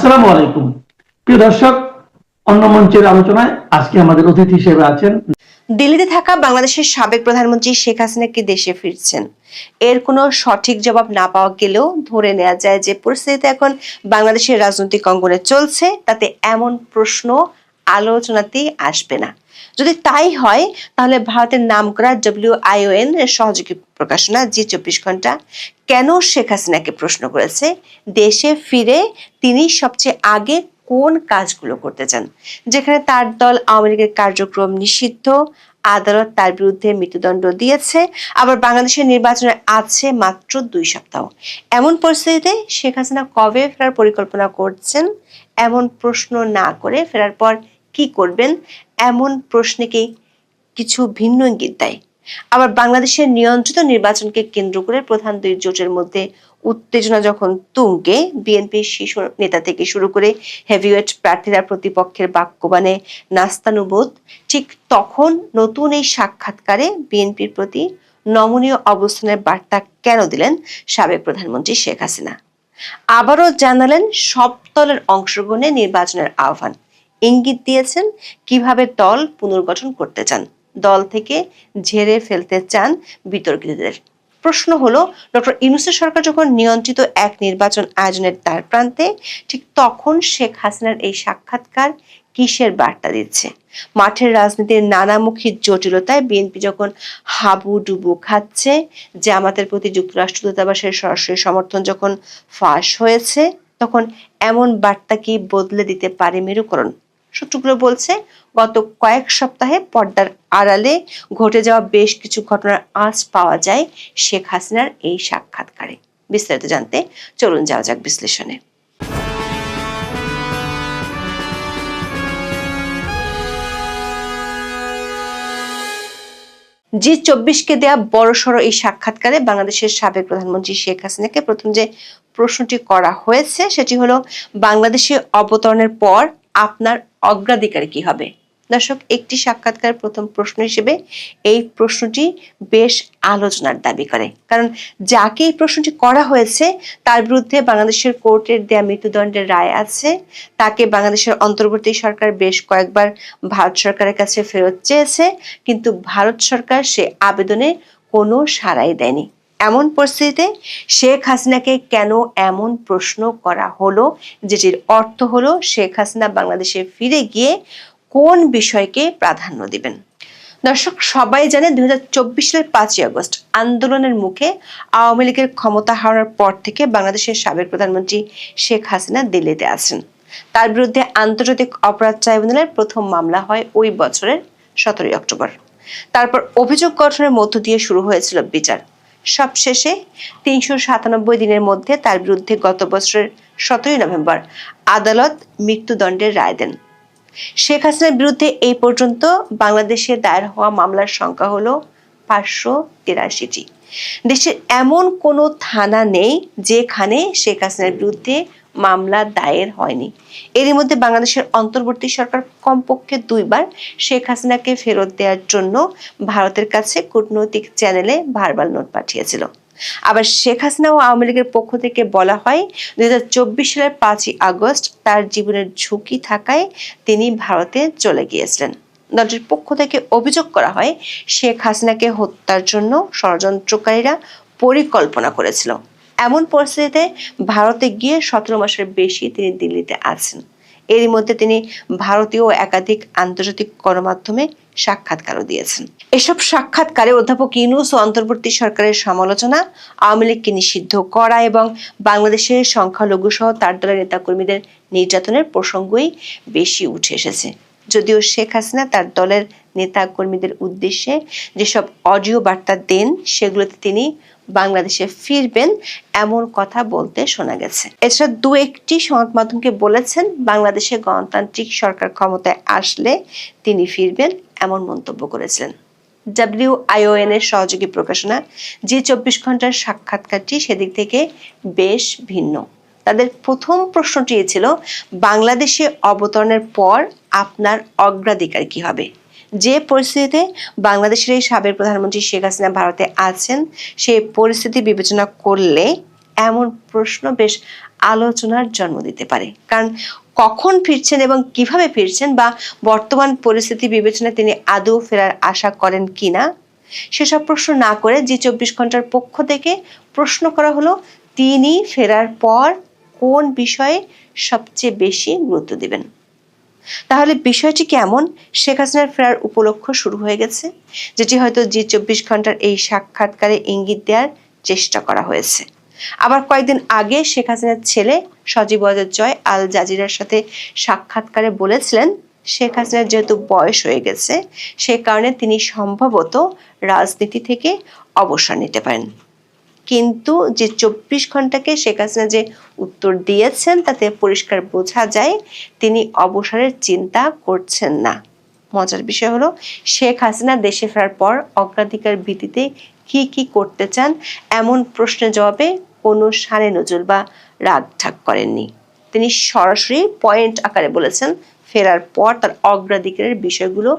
আসসালামু আলাইকুম প্রিয় দর্শক, অন্য মঞ্চের আলোচনায় আজকে আমাদের অতিথি হিসেবে আছেন দিল্লিতে থাকা বাংলাদেশের সাবেক প্রধানমন্ত্রী শেখ হাসিনা কি দেশে ফিরছেন। এর কোনো সঠিক জবাব না পাওয়া গেলেও ধরে নেওয়া যায় যে পরিস্থিতিতে এখন বাংলাদেশের রাজনৈতিক অঙ্গনে চলছে, তাতে এমন প্রশ্ন আলোচনাতেই আসবে না। যদি তাই হয় তাহলে ভারতের নামকরা WION এর সহযোগী প্রকাশনা জি24 ঘন্টা কেন শেখ হাসিনাকে প্রশ্ন করেছে দেশে ফিরে তিনি সবচেয়ে আগে কোন কাজগুলো করতে চান, যেখানে তার দল আওয়ামী লীগের কার্যক্রম নিষিদ্ধ, আদালত তার বিরুদ্ধে মৃত্যুদণ্ড দিয়েছে, আবার বাংলাদেশের নির্বাচনে আছে মাত্র 2 সপ্তাহ। এমন পরিস্থিতিতে শেখ হাসিনা কবে ফেরার পরিকল্পনা করছেন, এমন প্রশ্ন না করে ফেরার পর কি করবেন, এমন প্রশ্নকে কিছু ভিন্ন ইঙ্গিত দেয়। আবার বাংলাদেশের নিয়ন্ত্রিত নির্বাচনকে কেন্দ্র করে প্রধান দুই জোটের মধ্যে উত্তেজনা যখন তুঙ্গে, বিএনপির শীর্ষ নেতা থেকে শুরু করে হেভিওয়েট প্রার্থীরা প্রতিপক্ষের বাক্যবাণে নাস্তানুবোধ, ঠিক তখন নতুন এই সাক্ষাৎকারে বিএনপির প্রতি নমনীয় অবস্থানের বার্তা কেন দিলেন সাবেক প্রধানমন্ত্রী শেখ হাসিনা। আবারও জানালেন সব দলের অংশগ্রহণে নির্বাচনের আহ্বান, ইঙ্গিত দিয়েছেন কিভাবে দল পুনর্গঠন করতে চান, দল থেকে ঝেড়ে ফেলতে চান বিতর্কিতদের। প্রশ্ন হলো, ডক্টর ইউনূসের সরকার যখন নিয়ন্ত্রিত এক নির্বাচন আয়োজনের দ্বার প্রান্তে, ঠিক তখন শেখ হাসিনার এই সাক্ষাৎকার কিসের বার্তা দিচ্ছে? মাঠের রাজনীতির নানামুখী জটিলতায় বিএনপি যখন হাবুডুবু খাচ্ছে, জামাতের প্রতি যুক্তরাষ্ট্র দূতাবাসের সরাসরি সমর্থন যখন ফাঁস হয়েছে, তখন এমন বার্তা কি বদলে দিতে পারে মেরুকরণ? সূত্রগুলো বলছে, গত কয়েক সপ্তাহে পর্দার আড়ালে ঘটে যাওয়া বেশ কিছু ঘটনার আঁচ পাওয়া যায় শেখ হাসিনার এই সাক্ষাৎকারে। বিস্তারিত জানতে চলুন যাওয়া যাক বিশ্লেষণে। জি24কে দেয়া বড়সড় এই সাক্ষাৎকারে বাংলাদেশের সাবেক প্রধানমন্ত্রী শেখ হাসিনাকে প্রথম যে প্রশ্নটি করা হয়েছে সেটি হলো, বাংলাদেশে অবতরণের পর আপনার অগ্রাধিকার কি হবে? দর্শক, একটি সাক্ষাৎকার প্রথম প্রশ্ন হিসেবে এই প্রশ্নটি বেশ আলোচনার দাবি করে, কারণ যাকে এই প্রশ্নটি করা হয়েছে তার বিরুদ্ধে বাংলাদেশের কোর্টের দেয়া মৃত্যুদণ্ডের রায় আছে, তাকে বাংলাদেশের অন্তর্বর্তী সরকার বেশ কয়েকবার ভারত সরকারের কাছে ফেরত চেয়েছে, কিন্তু ভারত সরকার সে আবেদনে কোনো সাড়াই দেয়নি। এমন পরিস্থিতিতে শেখ হাসিনাকে কেন এমন প্রশ্ন করা হলো, যেটির অর্থ হলো শেখ হাসিনা বাংলাদেশে ফিরে গিয়ে কোন বিষয়কে প্রাধান্য দিবেন? দর্শক, সবাই জানে 2024 সালের 5ই আগস্ট আন্দোলনের মুখে আওয়ামী লীগের ক্ষমতা হারানোর পর থেকে বাংলাদেশের সাবেক প্রধানমন্ত্রী শেখ হাসিনা দিল্লিতে আছেন। তার বিরুদ্ধে আন্তর্জাতিক অপরাধ ট্রাইব্যুনালের প্রথম মামলা হয় ওই বছরের 17ই অক্টোবর। তারপর অভিযোগ গঠনের মধ্য দিয়ে শুরু হয়েছিল বিচার। সবশেষে 397 দিনের মধ্যে তার বিরুদ্ধে গত বছরের 17ই নভেম্বর আদালত মৃত্যুদণ্ডের রায় দেন। শেখ হাসিনার বিরুদ্ধে এই পর্যন্ত বাংলাদেশে দায়ের হওয়া মামলার সংখ্যা হলো 583টি। দেশের এমন কোনো থানা নেই যেখানে শেখ হাসিনার বিরুদ্ধে মামলা দায়ের হয়নি। এরই মধ্যে বাংলাদেশের অন্তর্বর্তী সরকার কমপক্ষে 2বার শেখ হাসিনাকে ফেরত দেওয়ার জন্য ভারতের কাছে কূটনৈতিক চ্যানেলে ভার্বাল নোট পাঠিয়েছিল। আবার শেখ হাসিনা ও আওয়ামী লীগের পক্ষ থেকে বলা হয়, 2024 সালের 5ই আগস্ট তার জীবনের ঝুঁকি থাকায় তিনি ভারতে চলে গিয়েছিলেন। দলটির পক্ষ থেকে অভিযোগ করা হয়, শেখ হাসিনাকে হত্যার জন্য ষড়যন্ত্রকারীরা পরিকল্পনা করেছিল। এমন পরিস্থিতিতে ভারতে গিয়ে 17 মাসের বেশি তিনি দিল্লিতে আছেন। এরই মধ্যে তিনি ভারতীয় একাধিক আন্তর্জাতিক গণমাধ্যমে সাক্ষাৎকারও দিয়েছেন। এসব সাক্ষাৎকারে অধ্যাপক ইউনূস ও অন্তর্বর্তী সরকারের সমালোচনা, আওয়ামী লীগকে নিষিদ্ধ করা এবং বাংলাদেশের সংখ্যালঘু সহ তার দলের নেতাকর্মীদের নির্যাতনের প্রসঙ্গই বেশি উঠে এসেছে। যদিও শেখ হাসিনা তার দলের নেতা কর্মীদের উদ্দেশ্যে যেসব অডিও বার্তা দেন সেগুলোতে তিনি বাংলাদেশে ফিরবেন এমন কথা বলতে শোনা গেছে। এছাড়া 2-1টি সংবাদ মাধ্যমকে বলেছেন বাংলাদেশে গণতান্ত্রিক সরকার ক্ষমতায় আসলে তিনি ফিরবেন এমন মন্তব্য করেছিলেন। WION এর সহযোগী প্রকাশনা জি24 ঘন্টার সাক্ষাৎকারটি সেদিক থেকে বেশ ভিন্ন। তাদের প্রথম প্রশ্নটি ছিল, বাংলাদেশে অবতরণের পর আপনার অগ্রাধিকার কি হবে? যে পরিস্থিতিতে বাংলাদেশের এই সাবেক প্রধানমন্ত্রী শেখ হাসিনা ভারতে আছেন, সেই পরিস্থিতি বিবেচনা করলে এমন প্রশ্ন বেশ আলোচনার জন্ম দিতে পারে। কারণ কখন ফিরছেন এবং কিভাবে ফিরছেন বা বর্তমান পরিস্থিতি বিবেচনায় তিনি আদৌ ফেরার আশা করেন কিনা সেসব প্রশ্ন না করে জি24 ঘন্টার পক্ষ থেকে প্রশ্ন করা হলো তিনি ফেরার পর কোন বিষয়ে সবচেয়ে বেশি গুরুত্ব দিবেন। তাহলে বিষয়টি কেমন? শেখ হাসিনার ফেরার উপলক্ষ শুরু হয়ে গেছে, যেটি হয়তো জি24 ঘন্টার এই সাক্ষাৎকারে ইঙ্গিত দেওয়ার চেষ্টা করা হয়েছে। আবার কয়েকদিন আগে শেখ হাসিনার ছেলে সজীব ওয়াজেদ জয় আল জাজিরার সাথে সাক্ষাৎকারে বলেছিলেন শেখ হাসিনার যেহেতু বয়স হয়ে গেছে সে কারণে তিনি সম্ভবত রাজনীতি থেকে অবসর নিতে পারেন। কিন্তু যে 24 ঘন্টাকে শেখ হাসিনা যে উত্তর দিয়েছেন তাতে পরিষ্কার বোঝা যায় তিনি অবসরের চিন্তা করছেন না। মজার বিষয় হলো শেখ হাসিনা দেশে ফেরার পর অগ্রাধিকার ভিত্তিতে কি কি করতে চান এমন প্রশ্নের জবাবে কোনো সানে নজুল বা রাগ ঠাক করেননি। তিনি সরাসরি পয়েন্ট আকারে বলেছেন ফেরার পর তার অগ্রাধিকারের বিষয়গুলো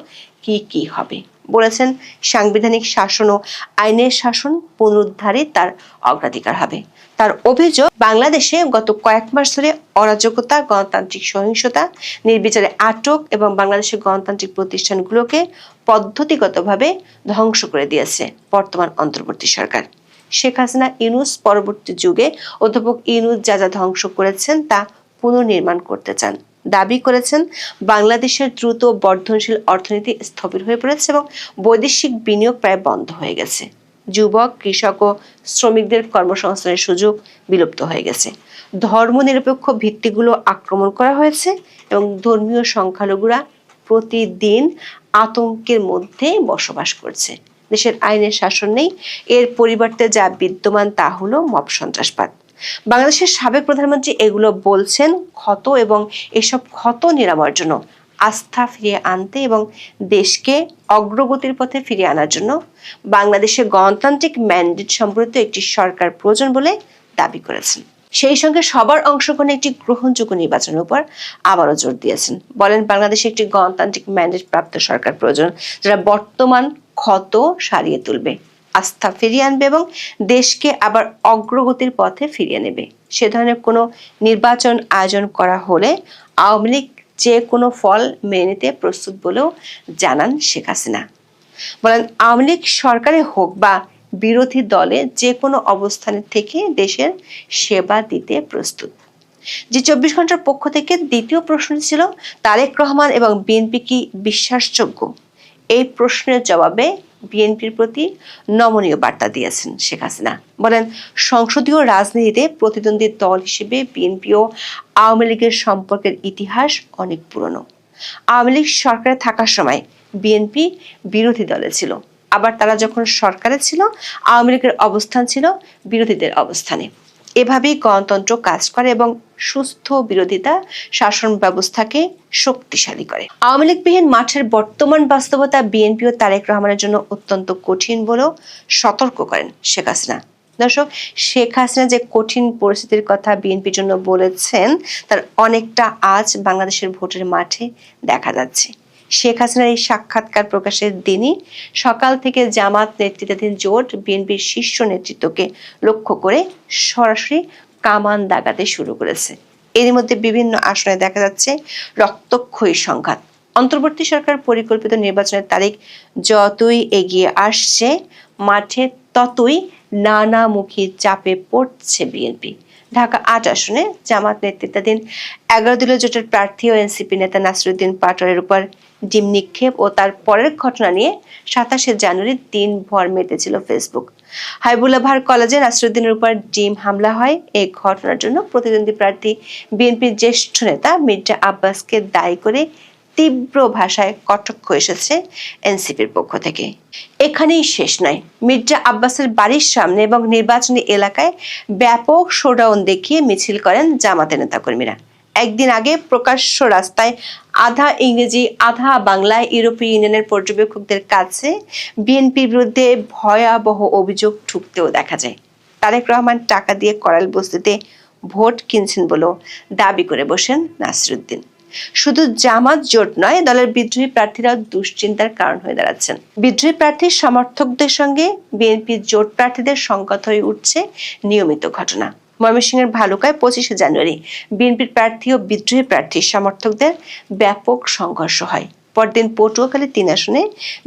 কি কি হবে। বলেছেন সাংবিধানিক শাসন ও আইনের শাসন পুনরুদ্ধারে তার অগ্রাধিকার হবে। তার অভিযোগ বাংলাদেশে গত কয়েক মাস ধরে অরাজকতা, গণতান্ত্রিক সহিংসতা, নির্বিচারে আটক এবং বাংলাদেশের গণতান্ত্রিক প্রতিষ্ঠানগুলোকে পদ্ধতিগতভাবে ধ্বংস করে দিয়েছে বর্তমান অন্তর্বর্তী সরকার। শেখ হাসিনা ইউনূস পরবর্তী যুগে অধ্যাপক ইউনূস যা যা ধ্বংস করেছেন তা পুনর্নির্মাণ করতে চান। দাবি করেছেন বাংলাদেশের দ্রুত বর্ধনশীল অর্থনীতি স্থবির হয়ে পড়েছে এবং বৈদেশিক বিনিয়োগ প্রায় বন্ধ হয়ে গেছে। যুবক, কৃষক ও শ্রমিকদের কর্মসংস্থানের সুযোগ বিলুপ্ত হয়ে গেছে। ধর্মনিরপেক্ষ ভিত্তিগুলো আক্রমণ করা হয়েছে এবং ধর্মীয় সংখ্যালঘুরা প্রতিদিন আতঙ্কের মধ্যে বসবাস করছে। দেশের আইনের শাসন নেই, এর পরিবর্তে যা বিদ্যমান তা হলো মব সন্ত্রাসবাদ। বাংলাদেশের সাবেক প্রধানমন্ত্রী এগুলো বলছেন ক্ষত এবং এসব ক্ষত নিরাময়ের জন্য আস্থা ফিরিয়ে আনতে এবং দেশকে অগ্রগতির পথে ফিরিয়ে আনার জন্য বাংলাদেশে গণতান্ত্রিক ম্যান্ডেট সম্পর্কিত একটি সরকার প্রয়োজন বলে দাবি করেছেন। সেই সঙ্গে সবার অংশগ্রহণে একটি গ্রহণযোগ্য নির্বাচনের উপর আবারও জোর দিয়েছেন। বলেন বাংলাদেশে একটি গণতান্ত্রিক ম্যান্ডেট প্রাপ্ত সরকার প্রয়োজন যারা বর্তমান ক্ষত সারিয়ে তুলবে, আস্থা ফিরিয়ে আনবে এবং দেশকে আবার অগ্রগতির পথে ফিরিয়ে নেবে। সে ধরনের কোনো নির্বাচন আয়োজন করা হলে আওয়ামী লীগ যে কোনো ফল মেনে নিতে প্রস্তুত বলেও জানান শেখ হাসিনা। বলেন আওয়ামী লীগ সরকারে হোক বা বিরোধী দলে যে কোনো অবস্থানে থেকে দেশের সেবা দিতে প্রস্তুত। জি24 ঘন্টার পক্ষ থেকে দ্বিতীয় প্রশ্নটি ছিল তারেক রহমান এবং বিএনপি কি বিশ্বাসযোগ্য। এই প্রশ্নের জবাবে বিএনপির প্রতি নমনীয় বার্তা দিয়েছেন শেখ হাসিনা। বলেন সংসদীয় রাজনীতিতে প্রতিদ্বন্দ্বী দল হিসেবে বিএনপি ও আওয়ামী লীগের সম্পর্কের ইতিহাস অনেক পুরনো। আওয়ামী লীগ সরকারে থাকার সময় বিএনপি বিরোধী দলে ছিল, আবার তারা যখন সরকারে ছিল আওয়ামী লীগের অবস্থান ছিল বিরোধীদের অবস্থানে। এভাবেই গণতন্ত্র কাজ করে এবং সুস্থ বিরোধিতা শাসন ব্যবস্থাকে শক্তিশালী করে। আওয়ামী লীগবিহীন মাঠের বর্তমান বাস্তবতা বিএনপি ও তারেক রহমানের জন্য অত্যন্ত কঠিন বলেও সতর্ক করেন শেখ হাসিনা। দর্শক, শেখ হাসিনা যে কঠিন পরিস্থিতির কথা বিএনপির জন্য বলেছেন তার অনেকটা আজ বাংলাদেশের ভোটের মাঠে দেখা যাচ্ছে। শেখ হাসিনার এই সাক্ষাৎকার প্রকাশের দিনই সকাল থেকে জামাত নেতৃত্বাধীন জোট বিএনপির শীর্ষ নেতৃত্বকে লক্ষ্য করে সরাসরি কামান দাগাতে শুরু করেছে। এর মধ্যে বিভিন্ন আসনে দেখা যাচ্ছে রক্তক্ষয়ী সংঘাত। অন্তর্বর্তী সরকার পরিকল্পিত নির্বাচনের তারিখ যতই এগিয়ে আসছে মাঠে ততই নানামুখী চাপে পড়ছে বিএনপি। ঢাকা ৮ আসনে জামাত নেতৃত্বাধীন 11 দলীয় জোটের প্রার্থী ও এনসিপি নেতা নাসিরুদ্দিন পাটোয়ারির উপর ডিম নিক্ষেপ ও তার পরের ঘটনা নিয়ে 27 জানুয়ারি দিনভর মেতেছিল ফেসবুক। হাবিবুল্লাহ ভার কলেজে নাসিরুদ্দিনের উপর ডিম হামলা হয়। এই ঘটনার জন্য প্রতিদ্বন্দ্বী প্রার্থী বিএনপির জ্যেষ্ঠ নেতা মির্জা আব্বাসকে দায়ী করে তীব্র ভাষায় কটাক্ষ এসেছে এনসিপির পক্ষ থেকে। এখানেই শেষ নয়, মির্জা আব্বাসের বাড়ির সামনে এবং নির্বাচনী এলাকায় ব্যাপক শোডাউন দেখিয়ে মিছিল করেন জামাতের নেতাকর্মীরা। একদিন আগে প্রকাশ্য রাস্তায় আধা ইংরেজি আধা বাংলায় ইউরোপীয় ইউনিয়নের পর্যবেক্ষকদের কাছে বিএনপির বিরুদ্ধে ভয়াবহ অভিযোগ ঠুকতেও দেখা যায়। তারেক রহমান টাকা দিয়ে করাল বস্তিতে ভোট কিনছেন বলেও দাবি করে বসেন নাসিরুদ্দিন। শুধু জামাত জোট নয়, দলের বিদ্রোহী প্রার্থীরাও দুশ্চিন্তার কারণ হয়ে দাঁড়াচ্ছেন। বিদ্রোহী প্রার্থীর সমর্থকদের সঙ্গে বিএনপির জোট প্রার্থীদের সংঘাত হয়ে উঠছে নিয়মিত ঘটনা। ময়মনসিংহের ভালুকায় 25শে জানুয়ারি বিএনপির প্রার্থী ও বিদ্রোহী প্রার্থীর সমর্থকদের ব্যাপক সংঘর্ষ হয়। পরদিন পটুয়াখালী 3 আসনে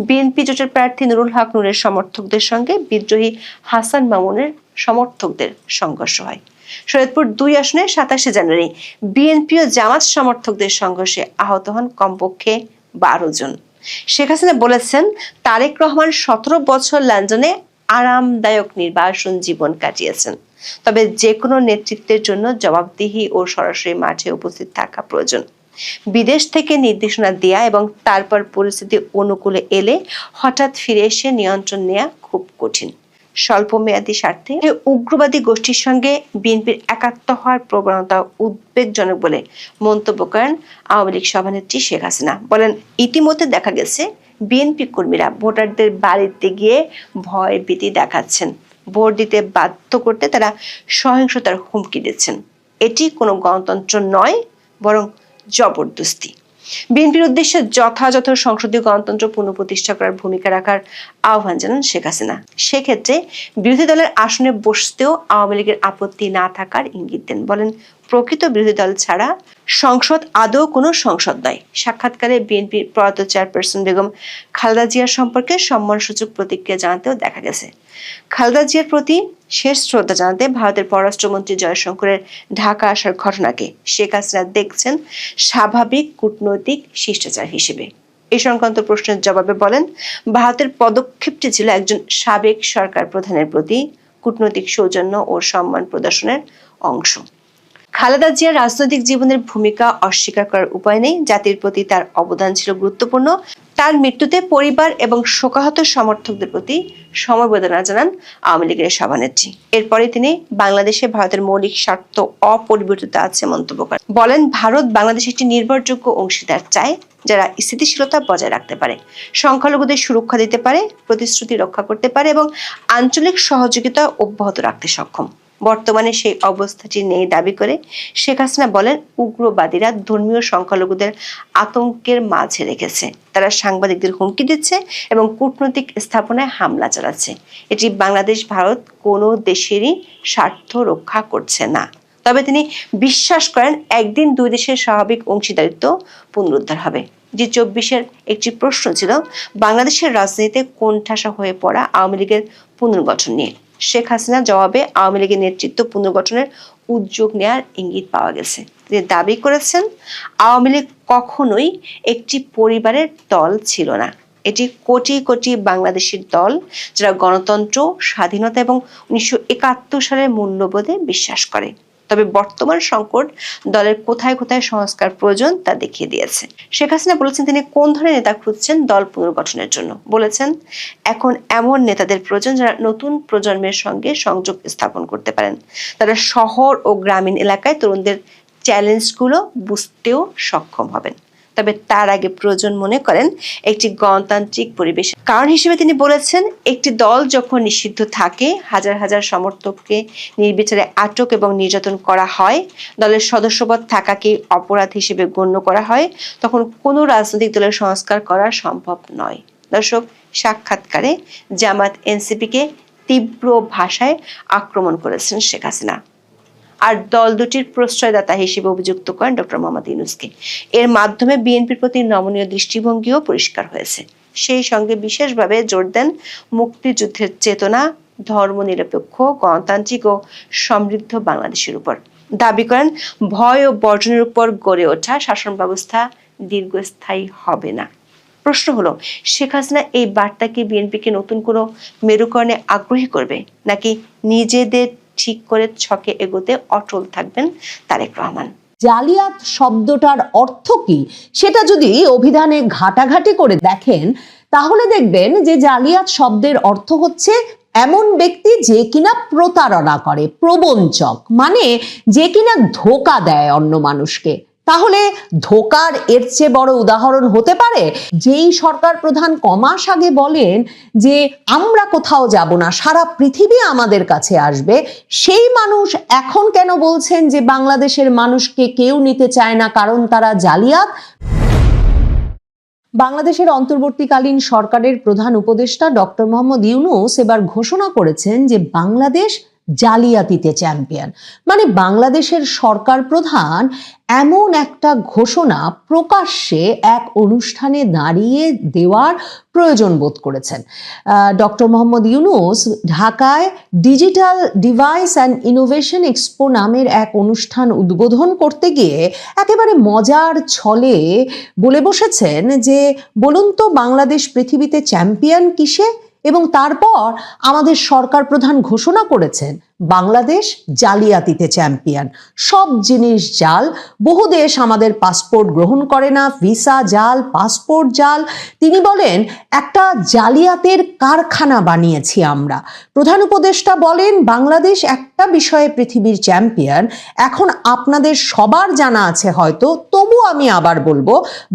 বিএনপি জোটের প্রার্থী নুরুল হক নূরের সমর্থকদের সঙ্গে বিদ্রোহী হাসান মামুনের সমর্থকদের সংঘর্ষ হয়। শরীয়তপুর 2 আসনে 27শে জানুয়ারি বিএনপি ও জামাত সমর্থকদের সংঘর্ষে আহত হন কমপক্ষে 12 জন। শেখ হাসিনা বলেছেন, তারেক রহমান 17 বছর লন্ডনে আরামদায়ক নির্বাসন জীবন কাটিয়েছেন। তবে যে কোনো নেতৃত্বের জন্য জবাবদিহি ও সরাসরি মাঠে উপস্থিত থাকা প্রয়োজন। বিদেশ থেকে নির্দেশনা দেয়া এবং তারপর পরিস্থিতি অনুকূলে এলে হঠাৎ ফিরে এসে নিয়ন্ত্রণ নেওয়া খুব কঠিন। স্বল্প মেয়াদী স্বার্থে উগ্রবাদী গোষ্ঠীর সঙ্গে বিএনপির একাত্ম হওয়ার প্রবণতা উদ্বেগজনক বলে মন্তব্য করেন আওয়ামী লীগ সভানেত্রী শেখ হাসিনা। বলেন, ইতিমধ্যে দেখা গেছে বিএনপি কর্মীরা ভোটারদের বাড়িতে গিয়ে ভয় ভীতি দেখাচ্ছেন, ভোট দিতে বাধ্য করতে তারা সহিংসতার হুমকি দিচ্ছেন। এটি কোনো গণতন্ত্র নয়, বরং জবরদস্তি। বিএনপির উদ্দেশ্যে যথাযথ সংসদীয় গণতন্ত্র পুনঃপ্রতিষ্ঠা করার ভূমিকা রাখার আহ্বান জানান শেখ হাসিনা। সেক্ষেত্রে বিরোধী দলের আসনে বসতেও আওয়ামী লীগের আপত্তি না থাকার ইঙ্গিত দেন। বলেন, প্রকৃত বিরোধী দল ছাড়া সংসদ আদৌ কোনো সংসদ নয়। সাক্ষাৎকারে বিএনপির প্রয়াত চেয়ারপারসন বেগম খালেদা জিয়ার সম্পর্কে সম্মানসূচক প্রতিক্রিয়া জানাতেও দেখা গেছে। খালেদা জিয়ার প্রতি শেষ শ্রদ্ধা জানাতে ভারতের পররাষ্ট্রমন্ত্রী জয়শঙ্করের ঢাকা আসার ঘটনাকে শেখ হাসিনা দেখছেন স্বাভাবিক কূটনৈতিক শিষ্টাচার হিসেবে। এই সংক্রান্ত প্রশ্নের জবাবে বলেন, ভারতের পদক্ষেপটি ছিল একজন সাবেক সরকার প্রধানের প্রতি কূটনৈতিক সৌজন্য ও সম্মান প্রদর্শনের অংশ। খালেদা জিয়ার রাজনৈতিক জীবনের ভূমিকা অস্বীকার করার উপায় নেই। জাতির প্রতি তার অবদান ছিল গুরুত্বপূর্ণ। তার মৃত্যুতে পরিবার এবং শোকাহত সমর্থকদের প্রতি সমবেদনা জানান আওয়ামী লীগের সভানেত্রী। এরপরে তিনি বাংলাদেশে ভারতের মৌলিক স্বার্থ অপরিবর্তিত আছে মন্তব্য করেন। বলেন, ভারত বাংলাদেশে একটি নির্ভরযোগ্য অংশীদার চায়, যারা স্থিতিশীলতা বজায় রাখতে পারে, সংখ্যালঘুদের সুরক্ষা দিতে পারে, প্রতিশ্রুতি রক্ষা করতে পারে এবং আঞ্চলিক সহযোগিতা অব্যাহত রাখতে সক্ষম। বর্তমানে সেই অবস্থাটি নেই দাবি করে শেখ হাসিনা বলেন, উগ্রবাদীরা ধর্মীয় সংখ্যালঘুদের আতঙ্কের মাঝে রেখেছে। তারা সাংবাদিকদের হুমকি দিচ্ছে এবং কূটনৈতিক স্থাপনায় হামলা চালাচ্ছে। এটি বাংলাদেশ ভারত কোনো দেশেরই স্বার্থ রক্ষা করছে না। তবে তিনি বিশ্বাস করেন, একদিন দুই দেশের স্বাভাবিক অংশীদারিত্ব পুনরুদ্ধার হবে। জি24-এর একটি প্রশ্ন ছিল বাংলাদেশের রাজনীতিতে কোণঠাসা হয়ে পড়া আওয়ামী লীগের পুনর্গঠন নিয়ে। শেখ হাসিনা জবাবে আওয়ামী লীগের নেতৃত্ব পুনর্গঠনের উদ্যোগ নেওয়ার ইঙ্গিত পাওয়া গেছে। তিনি দাবি করেছেন, আওয়ামী লীগ কখনোই একটি পরিবারের দল ছিল না। এটি কোটি কোটি বাংলাদেশের দল, যারা গণতন্ত্র, স্বাধীনতা এবং 1971 সালের মূল্যবোধে বিশ্বাস করে। তবে বর্তমান সংকট দলের কোথায় কোথায় সংস্কার প্রয়োজন তা দেখিয়ে দিয়েছে। শেখ হাসিনা বলেছেন, তিনি কোন ধরনের নেতা খুঁজছেন দল পুনর্গঠনের জন্য। বলেছেন, এখন এমন নেতাদের প্রয়োজন যারা নতুন প্রজন্মের সঙ্গে সংযোগ স্থাপন করতে পারেন। তারা শহর ও গ্রামীণ এলাকায় তরুণদের চ্যালেঞ্জগুলো বুঝতেও সক্ষম হবেন। তবে তার আগে প্রয়োজন মনে করেন একটি গণতান্ত্রিক পরিবেশ। কারণ হিসেবে তিনি বলেছেন, একটি দল যখন নিষিদ্ধ থাকে, হাজার হাজার সমর্থককে নির্বিচারে আটক এবং নির্যাতন করা হয়, দলের সদস্যপদ থাকাকে অপরাধ হিসেবে গণ্য করা হয়, তখন কোনো রাজনৈতিক দলের সংস্কার করা সম্ভব নয়। দর্শক, সাক্ষাৎকারে জামাত এনসিপিকে তীব্র ভাষায় আক্রমণ করেছেন শেখ হাসিনা আর দল দুটির প্রশ্রয়দাতা হিসেবে অভিযুক্ত করেন ডক্টর মোহাম্মদ ইউনূসকে। এর মাধ্যমে বিএনপির প্রতি নমনীয় দৃষ্টিভঙ্গিও পরিষ্কার হয়েছে। সেই সঙ্গে বিশেষভাবে জোর দেন মুক্তিযুদ্ধের চেতনা, ধর্মনিরপেক্ষ, গণতান্ত্রিক ও সমৃদ্ধ বাংলাদেশের উপর। দাবি করেন, ভয় ও বর্জনের উপর গড়ে ওঠা শাসন ব্যবস্থা দীর্ঘস্থায়ী হবে না। প্রশ্ন হলো, শেখ হাসিনা এই বার্তাকে বিএনপিকে নতুন কোনো মেরুকরণে আগ্রহী করবে, নাকি নিজেদের ঠিক করে ছকে এগোতে অটল থাকবেন তারেক রহমান? জালিয়াত শব্দটার অর্থ কি সেটা যদি অভিধানে ঘাটাঘাটি করে দেখেন, তাহলে দেখবেন যে জালিয়াত শব্দের অর্থ হচ্ছে এমন ব্যক্তি যে কিনা প্রতারণা করে, প্রবঞ্চক, মানে যে কিনা ধোঁকা দেয় অন্য মানুষকে। তাহলে ধোঁকার এর চেয়ে বড় উদাহরণ হতে পারে? যেই সরকার প্রধান কমাস আগে বলেন যে আমরা কোথাও যাব না, সারা পৃথিবী আমাদের কাছে আসবে, সেই মানুষ এখন কেন বলছেন যে বাংলাদেশের মানুষকে কেউ নিতে চায় না কারণ তারা জালিয়াত? বাংলাদেশের অন্তর্বর্তীকালীন সরকারের প্রধান উপদেষ্টা ডক্টর মোহাম্মদ ইউনূস এবার ঘোষণা করেছেন যে বাংলাদেশ জালিয়াতিতে চ্যাম্পিয়ন। মানে বাংলাদেশের সরকার প্রধান এমন একটা ঘোষণা প্রকাশ্যে এক অনুষ্ঠানে দাঁড়িয়ে দেওয়ার প্রয়োজন বোধ করেছেন। ডক্টর মোহাম্মদ ইউনূস ঢাকায় digital device and innovation expo নামের এক অনুষ্ঠান উদ্বোধন করতে গিয়ে একেবারে মজার ছলে বলে বসেছেন যে, বলুন তো বাংলাদেশ পৃথিবীতে চ্যাম্পিয়ন কিসে? এবং তারপর আমাদের সরকার প্রধান ঘোষণা করেছেন বাংলাদেশ জালিয়াতিতে চ্যাম্পিয়ন। সব জিনিস জাল, বহু দেশ আমাদের পাসপোর্ট গ্রহণ করে না, ভিসা জাল, পাসপোর্ট জাল। তিনি বলেন একটা জালিয়াতের কারখানা বানিয়েছি আমরা। প্রধান উপদেষ্টা বলেন বাংলাদেশ একটা বিষয়ে পৃথিবীর চ্যাম্পিয়ন। এখন আপনাদের সবার জানা আছে হয়তো, তবু আমি আবার বলবো,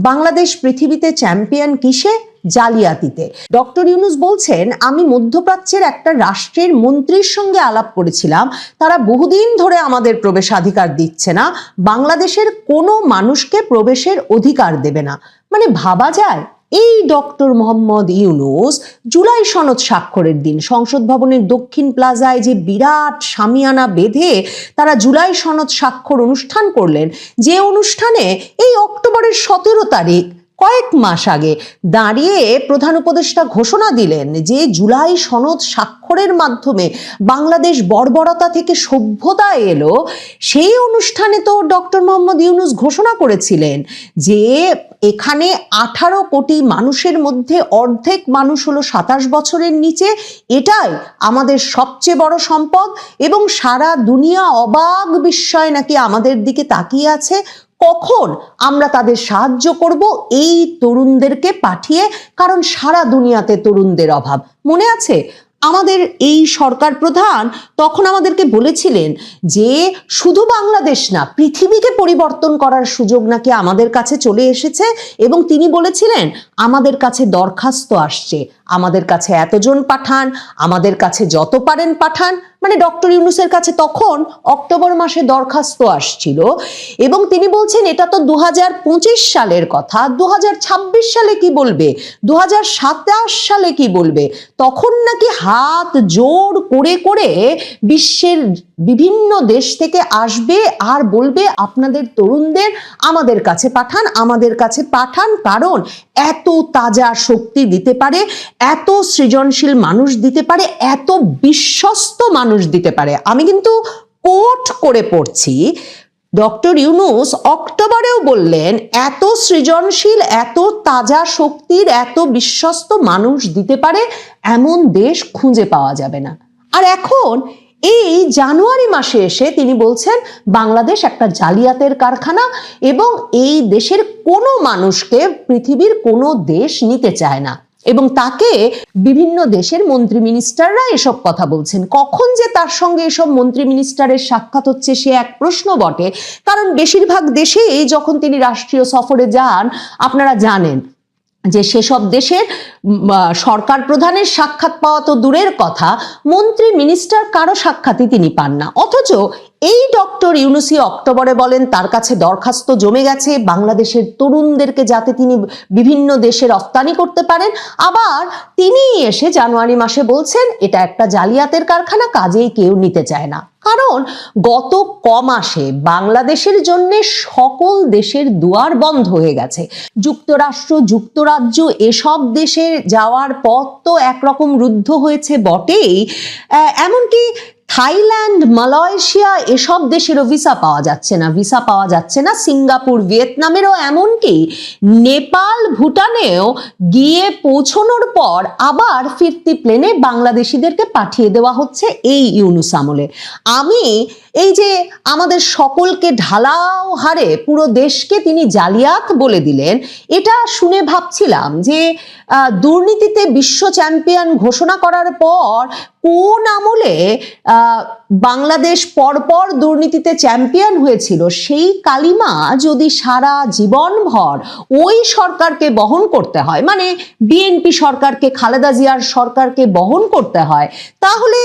বাংলাদেশ পৃথিবীতে চ্যাম্পিয়ন কিসে? জালিয়াতিতে। ডক্টর ইউনূস বলছেন, আমি মধ্যপ্রাচ্যের একটা রাষ্ট্রের মন্ত্রীর সঙ্গে আলাপ করেছিলাম, তারা বহুদিন ধরে আমাদের প্রবেশাধিকার দিচ্ছে না, বাংলাদেশের কোনো মানুষকে প্রবেশের অধিকার দেবে না। মানে ভাবা যায়, এই ডক্টর মোহাম্মদ ইউনূস জুলাই সনদ স্বাক্ষরের দিন সংসদ ভবনের দক্ষিণ প্লাজায় যে বিরাট শামিয়ানা বেঁধে তারা জুলাই সনদ স্বাক্ষর অনুষ্ঠান করলেন, যে অনুষ্ঠানে এই অক্টোবরের 17 তারিখ কয়েক মাস আগে দাঁড়িয়ে প্রধান উপদেষ্টা ঘোষণা দিলেন যে জুলাই সনদ স্বাক্ষরের মাধ্যমে বাংলাদেশ বর্বরতা থেকে সভ্যতায় এলো, সেই অনুষ্ঠানে তো ডক্টর মোহাম্মদ ইউনূস ঘোষণা করেছিলেন যে এখানে 18 কোটি মানুষের মধ্যে অর্ধেক মানুষ হলো 27 বছরের নিচে, এটাই আমাদের সবচেয়ে বড় সম্পদ, এবং সারা দুনিয়া অবাক বিস্ময়ে নাকি আমাদের দিকে তাকিয়ে আছে কখন আমরা তাদের সাহায্য করব এই তরুণদেরকে পাঠিয়ে, কারণ সারা দুনিয়াতে তরুণদের অভাব। মনে আছে আমাদের এই সরকার প্রধান তখন আমাদেরকে বলেছিলেন যে শুধু বাংলাদেশ না, পৃথিবীকে পরিবর্তন করার সুযোগ নাকি আমাদের কাছে চলে এসেছে, এবং তিনি বলেছিলেন আমাদের কাছে দরখাস্ত আসছে, আমাদের কাছে এতজন পাঠান, আমাদের কাছে যত পারেন পাঠান। মানে ডক্টর ইউনূসের কাছে তখন অক্টোবর মাসে দরখাস্ত আসছিল, এবং তিনি বলছেন এটা তো 2025 সালের কথা, 2026 সালে কি বলবে, 2027 সালে কি বলবে? তখন নাকি হাত জোড় করে করে বিশ্বের বিভিন্ন দেশ থেকে আসবে আর বলবে আপনাদের তরুণদের আমাদের কাছে পাঠান, আমাদের কাছে পাঠান, কারণ এত তাজা শক্তি দিতে পারে, এত সৃজনশীল মানুষ দিতে পারে, এত বিশ্বস্ত মানুষ দিতে পারে। আমি কিন্তু কোট করে পড়ছি, ডক্টর ইউনূস অক্টোবরেও বললেন এত সৃজনশীল, এত তাজা শক্তির, এত বিশ্বস্ত মানুষ দিতে পারে এমন দেশ খুঁজে পাওয়া যাবে না। আর এখন এই জানুয়ারি মাসে এসে তিনি বলছেন বাংলাদেশ একটা জালিয়াতের কারখানা, এবং এই দেশের কোনো মানুষকে পৃথিবীর কোনো দেশ নিতে চায় না, এবং তাকে বিভিন্ন দেশের মন্ত্রী মিনিস্টাররা এসব কথা বলছেন। কখন যে তার সঙ্গে এসব মন্ত্রী মিনিস্টারের সাক্ষাৎ হচ্ছে সে এক প্রশ্ন বটে, কারণ বেশিরভাগ দেশেই যখন তিনি রাষ্ট্রীয় সফরে যান, আপনারা জানেন যে সেসব দেশের সরকার প্রধানের সাক্ষাৎ পাওয়া তো দূরের কথা, মন্ত্রী মিনিস্টার কারো সাক্ষাৎই তিনি পান না। অথচ এই ডক্টর ইউনূসই অক্টোবরে বলেন তার কাছে দরখাস্ত জমে গেছে বাংলাদেশের তরুণদেরকে যাতে তিনি বিভিন্ন দেশে রপ্তানি করতে পারেন, আবার তিনি এসে জানুয়ারি মাসে বলছেন এটা একটা জালিয়াতের কারখানা, কাজেই কেউ নিতে চায় না। কারণ গত কমাসে বাংলাদেশের জন্য সকল দেশের দুয়ার বন্ধ হয়ে গেছে। যুক্তরাষ্ট্র, যুক্তরাজ্য এসব দেশে যাওয়ার পথ তো একরকম রুদ্ধ হয়েছে বটেই, এমনকি থাইল্যান্ড, মালয়েশিয়া এসব দেশেরও ভিসা পাওয়া যাচ্ছে না, ভিসা পাওয়া যাচ্ছে না, সিঙ্গাপুর, ভিয়েতনামেরও, এমনকি নেপাল, ভুটানেও গিয়ে পৌঁছানোর পর আবার ফিরতি প্লেনে বাংলাদেশিদেরকে পাঠিয়ে দেওয়া হচ্ছে এই ইউনূস আমলে। আমি এই যে আমাদের সকলকে ঢালাও হারে পুরো দেশকে তিনি জালিয়াত বলে দিলেন, এটা শুনে ভাবছিলাম যে দুর্নীতিতে বিশ্ব চ্যাম্পিয়ন ঘোষণা করার পর কোন আমলে বাংলাদেশ পরপর দুর্নীতিতে চ্যাম্পিয়ন হয়েছিল, সেই কালিমা যদি সারা জীবনভর ওই সরকারকে বহন করতে হয়, মানে বিএনপি সরকারকে, খালেদা জিয়ার সরকারকে বহন করতে হয়, তাহলে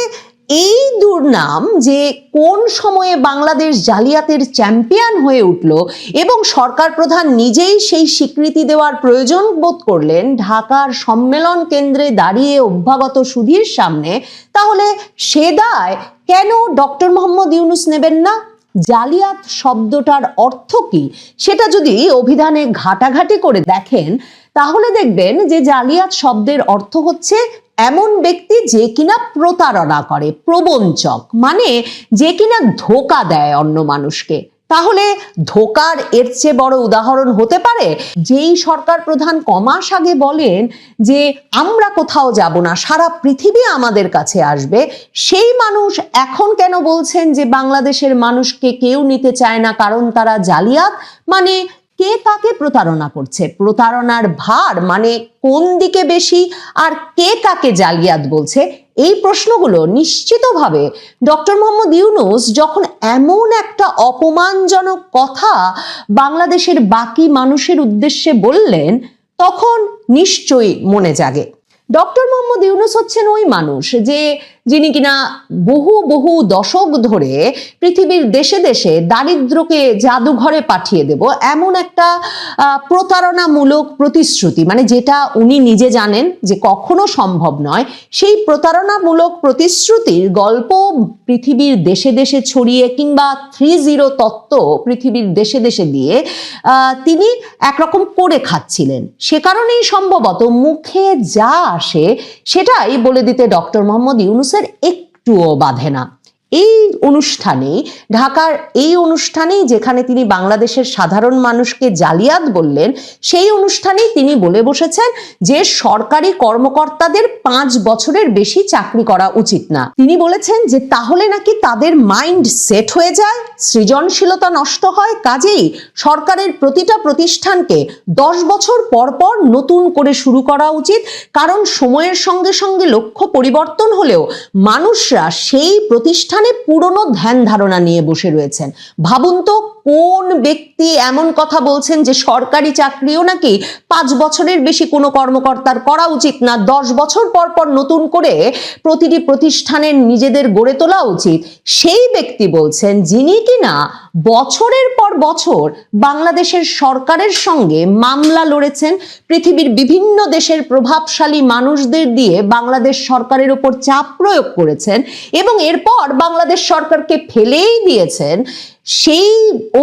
এই দুর্নাম যে কোন সময়ে বাংলাদেশ জালিয়াতের চ্যাম্পিয়ন হয়ে উঠল এবং সরকার প্রধান নিজেই সেই স্বীকৃতি দেওয়ার প্রয়োজন বোধ করলেন ঢাকার সম্মেলন কেন্দ্রে দাঁড়িয়ে অভ্যাগত সুধীর সামনে, তাহলে সে দায় কেন ডক্টর মোহাম্মদ ইউনূস নেবেন না? জালিয়াত শব্দটার অর্থ কি সেটা যদি অভিধানে ঘাটাঘাটি করে দেখেন তাহলে দেখবেন যে জালিয়াত শব্দের অর্থ হচ্ছে এমন ব্যক্তি যে কিনা প্রতারণা করে, প্রবঞ্চক, মানে যে কিনা ধোঁকা দেয় অন্য মানুষকে। তাহলে ধোঁকার এর চেয়ে বড় উদাহরণ হতে পারে? যেই সরকার প্রধান কমাস আগে বলেন যে আমরা কোথাও যাব না, সারা পৃথিবী আমাদের কাছে আসবে, সেই মানুষ এখন কেন বলছেন যে বাংলাদেশের মানুষকে কেউ নিতে চায় না কারণ তারা জালিয়াত? মানে কে কাকে প্রতারণা করছে? প্রতারণার ভার মানে কোন দিকে বেশি? আর কে কাকে জালিয়াত বলছে? এই প্রশ্নগুলো নিশ্চিতভাবে ডক্টর মোহাম্মদ ইউনূস যখন এমন একটা অপমানজনক কথা বাংলাদেশের বাকি মানুষের উদ্দেশ্যে বললেন তখন নিশ্চয়ই মনে জাগে। ডক্টর মোহাম্মদ ইউনূস হচ্ছেন ওই মানুষ যিনি কিনা বহু বহু দশক ধরে পৃথিবীর দেশে দেশে দারিদ্রকে জাদুঘরে পাঠিয়ে দেব এমন একটা প্রতারণামূলক প্রতিশ্রুতি, মানে যেটা উনি নিজে জানেন যে কখনো সম্ভব নয়, সেই প্রতারণামূলক প্রতিশ্রুতির গল্প পৃথিবীর দেশে দেশে ছড়িয়ে কিংবা 3-0 তত্ত্ব পৃথিবীর দেশে দেশে দিয়ে তিনি একরকম করে খাচ্ছিলেন। সে কারণেই সম্ভবত মুখে যা আসে সেটাই বলে দিতে ডক্টর মোহাম্মদ ইউনূসের একটুও বাধে না। এই অনুষ্ঠানে, ঢাকার এই অনুষ্ঠানেই যেখানে তিনি বাংলাদেশের সাধারণ মানুষকে জালিয়াত বললেন, সেই অনুষ্ঠানেই তিনি বলে বসেছেন যে সরকারি কর্মকর্তাদের 5 বছরের বেশি চাকরি করা উচিত না। তিনি বলেছেন যে তাহলে নাকি তাদের মাইন্ড সেট হয়ে যায়, সৃজনশীলতা নষ্ট হয়, কাজেই সরকারের প্রতিটা প্রতিষ্ঠানকে 10 বছর পর পর নতুন করে শুরু করা উচিত, কারণ সময়ের সঙ্গে সঙ্গে লক্ষ্য পরিবর্তন হলেও মানুষরা সেই প্রতিষ্ঠান পুরনো ধ্যান ধারণা নিয়ে বসে রয়েছেন। ভাবুন তো কোন ব্যক্তি এমন কথা বলছেন যে সরকারি চাকরিও নাকি 5 বছরের বেশি কোনো কর্মকর্তার করা উচিত না, 10 বছর পর পর নতুন করে প্রতিটি প্রতিষ্ঠানের নিজেদের গড়ে তোলা উচিত। সেই ব্যক্তি বলছেন যিনি কিনা বছরের পর বছর বাংলাদেশের সরকারের সঙ্গে মামলা লড়েছেন, পৃথিবীর বিভিন্ন দেশের প্রভাবশালী মানুষদের দিয়ে বাংলাদেশ সরকারের উপর চাপ প্রয়োগ করেছেন এবং এরপর বাংলাদেশ সরকারকে ফেলেই দিয়েছেন। সেই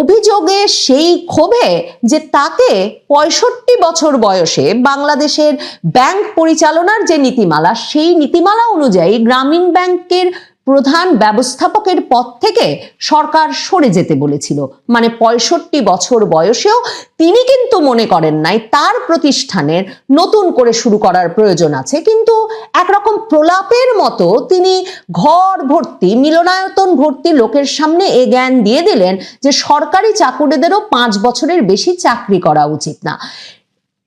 অভিযোগে, সেই ক্ষোভে যে তাকে 65 বছর বয়সে বাংলাদেশের ব্যাংক পরিচালনার যে নীতিমালা, সেই নীতিমালা অনুযায়ী গ্রামীণ ব্যাংকের প্রধান ব্যবস্থাপকের পদ থেকে সরকার সরে যেতে বলেছিল। মানে 65 বছর বয়সেও তিনি কিন্তু মনে করেন নাই তার প্রতিষ্ঠানের নতুন করে শুরু করার প্রয়োজন আছে, কিন্তু একরকম প্রলাপের মতো তিনি ঘর ভর্তি, মিলনায়তন ভর্তি লোকের সামনে এ জ্ঞান দিয়ে দিলেন যে সরকারি চাকুরিদেরও 5 বছরের বেশি চাকরি করা উচিত না।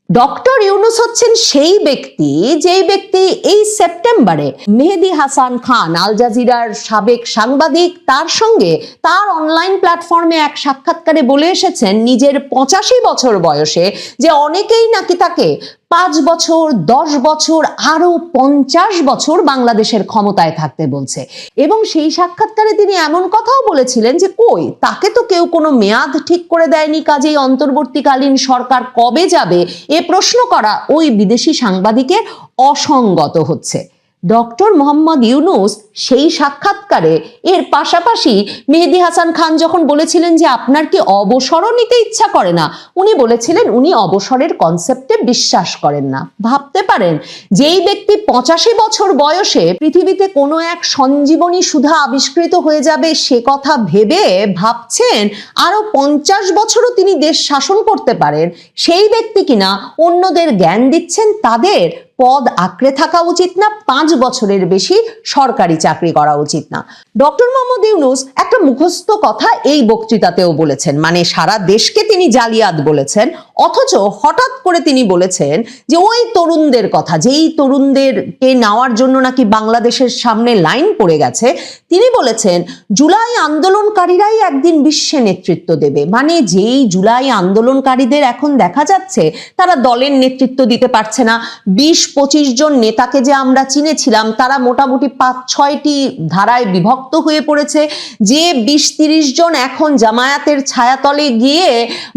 ডক্টর ইউনূস হচ্ছেন সেই ব্যক্তি যেই ব্যক্তি এই সেপ্টেম্বরে মেহেদী হাসান খান, আল জাজিরার সাবেক সাংবাদিক, তার সঙ্গে তার অনলাইন প্ল্যাটফর্মে এক সাক্ষাৎকারে বলে এসেছেন নিজের 85 বছর বয়সে যে অনেকেই নাকি তাকে 5 বছর, 10 বছর, আরো 50 বছর বাংলাদেশের ক্ষমতায় থাকতে বলছে। এবং সেই সাক্ষাৎকারে তিনি এমন কথাও বলেছিলেন যে কই, তাকে তো কেউ কোনো মেয়াদ ঠিক করে দেয়নি, কাজেই অন্তর্বর্তীকালীন সরকার কবে যাবে এ প্রশ্ন করা ওই বিদেশি সাংবাদিকের অসঙ্গত হচ্ছে। ডক্টর মোহাম্মদ ইউনূস সেই সাক্ষাৎকারে এর পাশাপাশি মেহেদী হাসান খান যখন বলেছিলেন যে আপনার কি অবসরও নিতে ইচ্ছা করে না, উনি বলেছিলেন উনি অবসরের কনসেপ্টে বিশ্বাস করেন না। ভাবতে পারেন, যেই ব্যক্তি 85 বছর বয়সে পৃথিবীতে কোনো এক সঞ্জীবনী সুধা আবিষ্কৃত হয়ে যাবে সে কথা ভেবে ভাবছেন আরো 50 বছরও তিনি দেশ শাসন করতে পারেন, সেই ব্যক্তি কিনা অন্যদের জ্ঞান দিচ্ছেন তাদের পদ আঁকড়ে থাকা উচিত না, 5 বছরের বেশি সরকারি চাকরি করা উচিত না। ডক্টর মোহাম্মদ ইউনূস একটা মুখস্থ কথা এই বক্তৃতাতেও বলেছেন, মানে সারা দেশকে তিনি জালিয়াত বলেছেন, অথচ হঠাৎ করে তিনি বলেছেন যে ওই তরুণদের কথা, যেই তরুণদেরকে নেওয়ার জন্য নাকি বাংলাদেশের সামনে লাইন পড়ে গেছে, তিনি বলেছেন জুলাই আন্দোলনকারীরাই একদিন বিশ্বে নেতৃত্ব দেবে। মানে যেই জুলাই আন্দোলনকারীদের এখন দেখা যাচ্ছে তারা দলের নেতৃত্ব দিতে পারছে না, 20-25 জন নেতাকে যে আমরা চিনেছিলাম তারা মোটামুটি 5-6টি ধারায় বিভক্ত হয়ে পড়েছে, যে 20-30 জন এখন জামায়াতের ছায়াতলে গিয়ে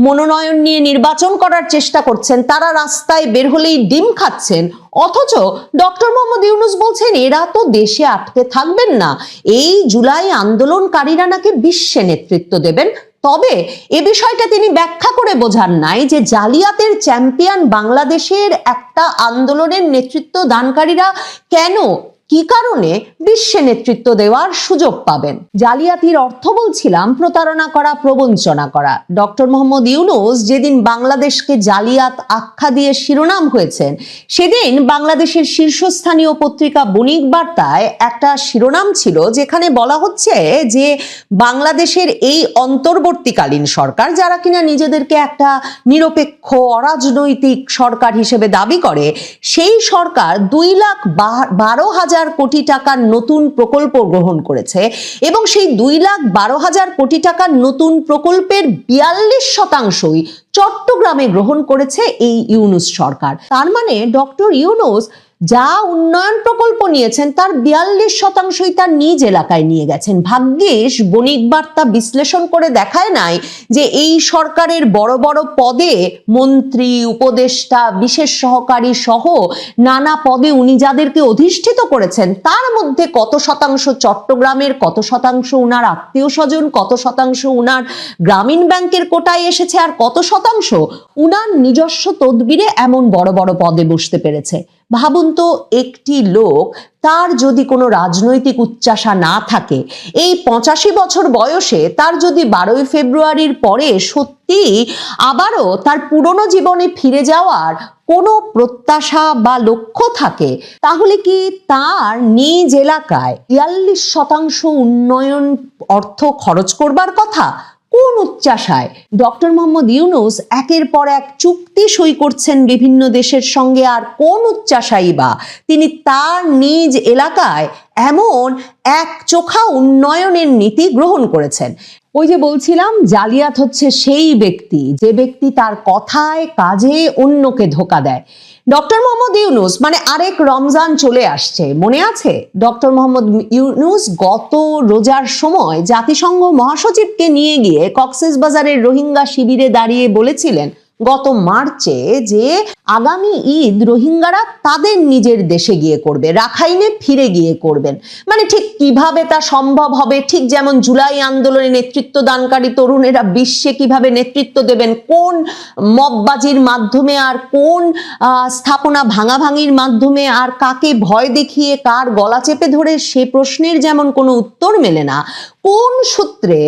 মনোনয়ন নিয়ে নির্বাচন করার চেষ্টা করছেন, তারা রাস্তায় বের হলেই ডিম খাচ্ছেন। অথচ ডক্টর মোহাম্মদ ইউনূস বলছেন এরা তো দেশে আটকে থাকবেন না, এই জুলাই আন্দোলনকারীরা নাকি বিশ্বে নেতৃত্ব দেবেন। তবে এ বিষয়টা তিনি ব্যাখ্যা করে বোঝান নাই যে জালিয়াতের চ্যাম্পিয়ন বাংলাদেশের একটা আন্দোলনের নেতৃত্ব দানকারীরা কেন, কি কারণে বিশ্বে নেতৃত্ব দেওয়ার সুযোগ পাবেন। জালিয়াতির অর্থ বলছিলাম প্রতারণা করা, প্রবঞ্চনা করা। ডক্টর মোহাম্মদ ইউনূস যেদিন বাংলাদেশকে জালিয়াত আখ্যা দিয়ে শিরোনাম হয়েছেন, সেদিন বাংলাদেশের শীর্ষস্থানীয় পত্রিকা বণিক বার্তায় একটা শিরোনাম ছিল যেখানে বলা হচ্ছে যে বাংলাদেশের এই অন্তর্বর্তীকালীন সরকার, যারা কিনা নিজেদেরকে একটা নিরপেক্ষ অরাজনৈতিক সরকার হিসেবে দাবি করে, সেই সরকার 2,12,000 কোটি টাকার নতুন প্রকল্প গ্রহণ করেছে এবং সেই 2,12,000 কোটি টাকার নতুন প্রকল্পের 42%ই চট্টগ্রামে গ্রহণ করেছে এই ইউনূস সরকার। তার মানে ডক্টর ইউনূস যা উন্নয়ন প্রকল্প নিয়েছেন তার 42%ই তার নিজ এলাকায় নিয়ে গেছেন। ভাগ্যিস বণিক বার্তা বিশ্লেষণ করে দেখায় নাই যে এই সরকারের বড় বড় পদে মন্ত্রী, উপদেষ্টা, বিশেষ সহকারী সহ নানা পদে উনি যাদেরকে অধিষ্ঠিত করেছেন তার মধ্যে কত শতাংশ চট্টগ্রামের, কত শতাংশ উনার আত্মীয় স্বজন, কত শতাংশ উনার গ্রামীণ ব্যাংকের কোটায় এসেছে, আর কত শতাংশ উনার নিজস্ব তদবিরে এমন বড় বড় পদে বসতে পেরেছে। ভাবুন তো, একটি লোক তার যদি কোনো রাজনৈতিক উচ্চাশা না থাকে, এই 85 বছর বয়সে তার যদি 12ই ফেব্রুয়ারির পরে সত্যি আবারও তার পুরনো জীবনে ফিরে যাওয়ার কোনো প্রত্যাশা বা লক্ষ্য থাকে, তাহলে কি তার নিজ এলাকায় 42% উন্নয়ন অর্থ খরচ করবার কথা? কোন উচ্চাশায় ডক্টর মোহাম্মদ ইউনূস একের পর এক চুক্তি সই করছেন বিভিন্ন দেশের সঙ্গে, আর কোন উচ্চাশাই বা তিনি তার নিজ এলাকায় এমন এক চোখা উন্নয়নের নীতি গ্রহণ করেছেন? ওই যে বলছিলাম, জালিয়াত হচ্ছে সেই ব্যক্তি যে ব্যক্তি তার কথায় কাজে অন্যকে ধোঁকা দেয়। ডক্টর মোহাম্মদ ইউনূস, মানে আরেক রমজান চলে আসছে, মনে আছে? ডক্টর মোহাম্মদ ইউনূস গত রোজার সময় জাতিসংঘ মহাসচিবকে নিয়ে গিয়ে কক্সবাজারের রোহিঙ্গা শিবিরে দাঁড়িয়ে বলেছিলেন গত মার্চে যে আগামী ঈদ রোহিঙ্গারা তাদের নিজের দেশে গিয়ে করবে, রাখাইনে ফিরে গিয়ে করবেন। মানে ঠিক কিভাবে তা সম্ভব হবে? ঠিক যেমন জুলাই আন্দোলনে নেতৃত্ব দানকারী তরুণেরা বিশ্বে কিভাবে নেতৃত্ব দেবেন, কোন মববাজির মাধ্যমে আর কোন স্থাপনা ভাঙাভাঙির মাধ্যমে, আর কাকে ভয় দেখিয়ে কার গলা চেপে ধরে, সে প্রশ্নের যেমন কোনো উত্তর মেলে না। কোন সূত্রে,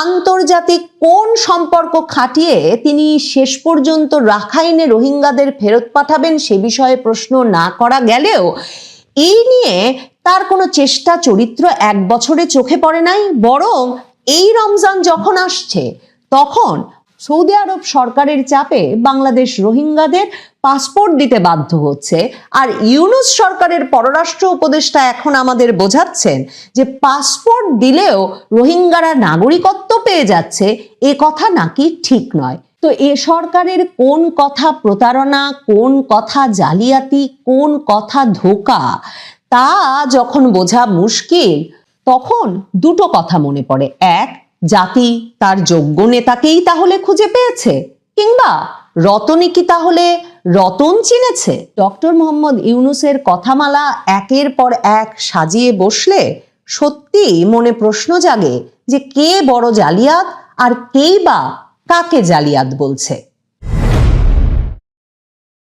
আন্তর্জাতিক কোন সম্পর্ক খাটিয়ে তিনি শেষ পর্যন্ত রাখাইনে রোহিঙ্গাদের ফেরত পাঠাবেন সে বিষয়ে প্রশ্ন না করা গেলেও এই নিয়ে তার কোনো চেষ্টা চরিত্র 1 বছরে চোখে পড়ে নাই। বরং এই রমজান যখন আসছে তখন সৌদি আরব সরকারের চাপে বাংলাদেশ রোহিঙ্গাদের পাসপোর্ট দিতে বাধ্য হচ্ছে, আর ইউনূস সরকারের পররাষ্ট্র উপদেষ্টা এখন আমাদের বোঝাচ্ছেন যে পাসপোর্ট দিলেও রোহিঙ্গারা নাগরিকত্ব পেয়ে যাচ্ছে, এ কথা নাকি ঠিক নয়। তো এ সরকারের কোন কথা প্রতারণা, কোন কথা জালিয়াতি, কোন কথা ধোঁকা, তা যখন বোঝা মুশকিল তখন দুটো কথা মনে পড়ে। এক, জাতি তার যোগ্য নেতাকেই তাহলে খুঁজে পেয়েছে, কিংবা রতনী কি তাহলে রতন চিনেছে? ডক্টর মোহাম্মদ ইউনূসের কথামালা একের পর এক সাজিয়ে বসলে সত্যি মনে প্রশ্ন জাগে যে কে বড় জালিয়াত আর কেই বা কাকে জালিয়াত বলছে।